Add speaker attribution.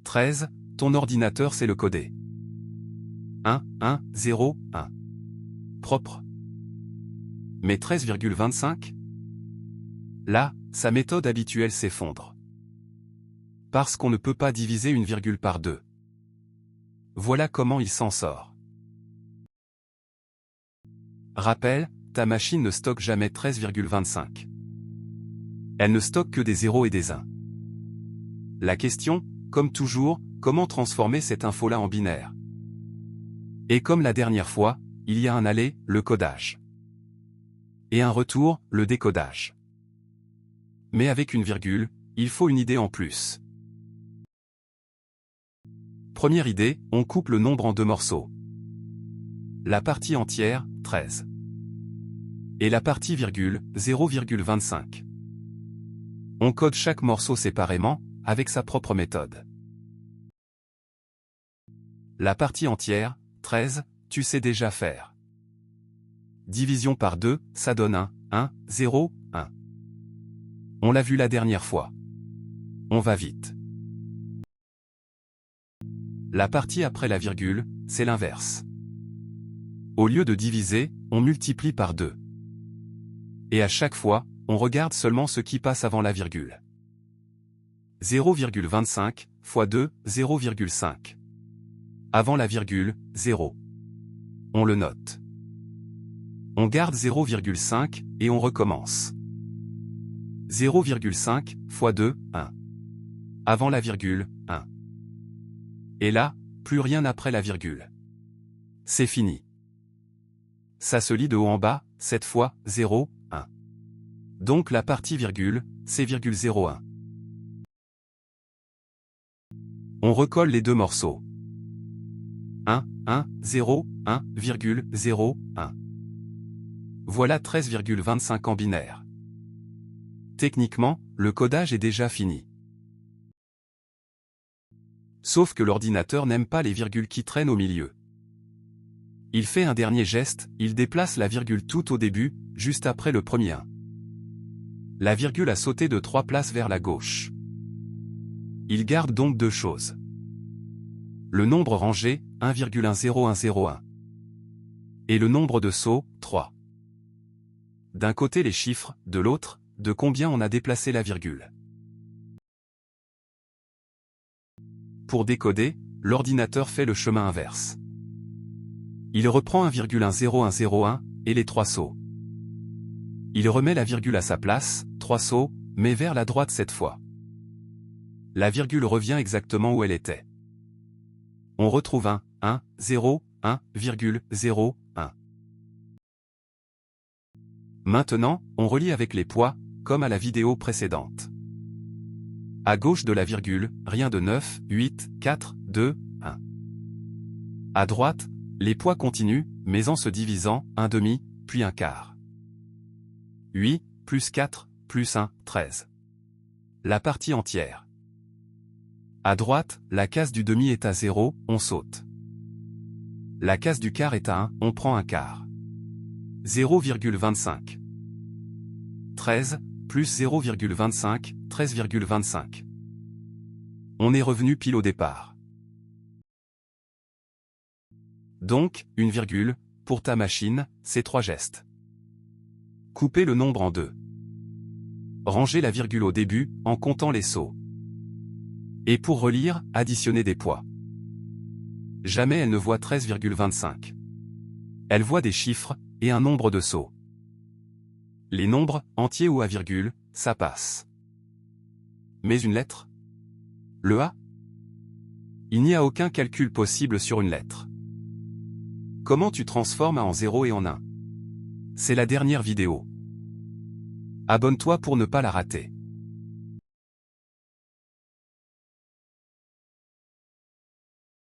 Speaker 1: 13, ton ordinateur sait le coder. 1, 1, 0, 1. Propre. Mais 13,25 ? Là, sa méthode habituelle s'effondre. Parce qu'on ne peut pas diviser une virgule par 2. Voilà comment il s'en sort. Rappel, ta machine ne stocke jamais 13,25. Elle ne stocke que des 0 et des 1. La question, comme toujours, comment transformer cette info-là en binaire? Et comme la dernière fois, il y a un aller, le codage. Et un retour, le décodage. Mais avec une virgule, il faut une idée en plus. Première idée, on coupe le nombre en deux morceaux. La partie entière, 13. Et la partie virgule, 0,25. On code chaque morceau séparément, avec sa propre méthode. La partie entière, 13, tu sais déjà faire. Division par 2, ça donne 1, 1, 0, 1. On l'a vu la dernière fois. On va vite. La partie après la virgule, c'est l'inverse. Au lieu de diviser, on multiplie par 2. Et à chaque fois, on regarde seulement ce qui passe avant la virgule. 0,25 fois 2, 0,5. Avant la virgule, 0. On le note. On garde 0,5 et on recommence. 0,5 fois 2, 1. Avant la virgule, 1. Et là, plus rien après la virgule. C'est fini. Ça se lit de haut en bas, cette fois, 0, 1. Donc la partie virgule, c'est virgule 0,1. On recolle les deux morceaux. 1, 1, 0, 1, 0, 1. Voilà 13,25 en binaire. Techniquement, le codage est déjà fini. Sauf que l'ordinateur n'aime pas les virgules qui traînent au milieu. Il fait un dernier geste, il déplace la virgule tout au début, juste après le premier 1. La virgule a sauté de 3 places vers la gauche. Il garde donc deux choses. Le nombre rangé, 1,10101. Et le nombre de sauts, 3. D'un côté les chiffres, de l'autre, de combien on a déplacé la virgule. Pour décoder, l'ordinateur fait le chemin inverse. Il reprend 1,10101 et les 3 sauts. Il remet la virgule à sa place, 3 sauts, mais vers la droite cette fois. La virgule revient exactement où elle était. On retrouve 1, 1, 0, 1,0, 1. Maintenant, on relie avec les poids, comme à la vidéo précédente. À gauche de la virgule, rien de 9, 8, 4, 2, 1. À droite, les poids continuent, mais en se divisant, 1 demi, puis 1 quart. 8, plus 4, plus 1, 13. La partie entière. À droite, la case du demi est à 0, on saute. La case du quart est à 1, on prend un quart. 0,25. 13, plus 0,25, 13,25. On est revenu pile au départ. Donc, une virgule, pour ta machine, c'est 3 gestes. Couper le nombre en 2. Ranger la virgule au début, en comptant les sauts. Et pour relire, additionner des poids. Jamais elle ne voit 13,25. Elle voit des chiffres, et un nombre de sauts. Les nombres, entiers ou à virgule, ça passe. Mais une lettre? Le A? Il n'y a aucun calcul possible sur une lettre. Comment tu transformes A en 0 et en 1? C'est la dernière vidéo. Abonne-toi pour ne pas la rater.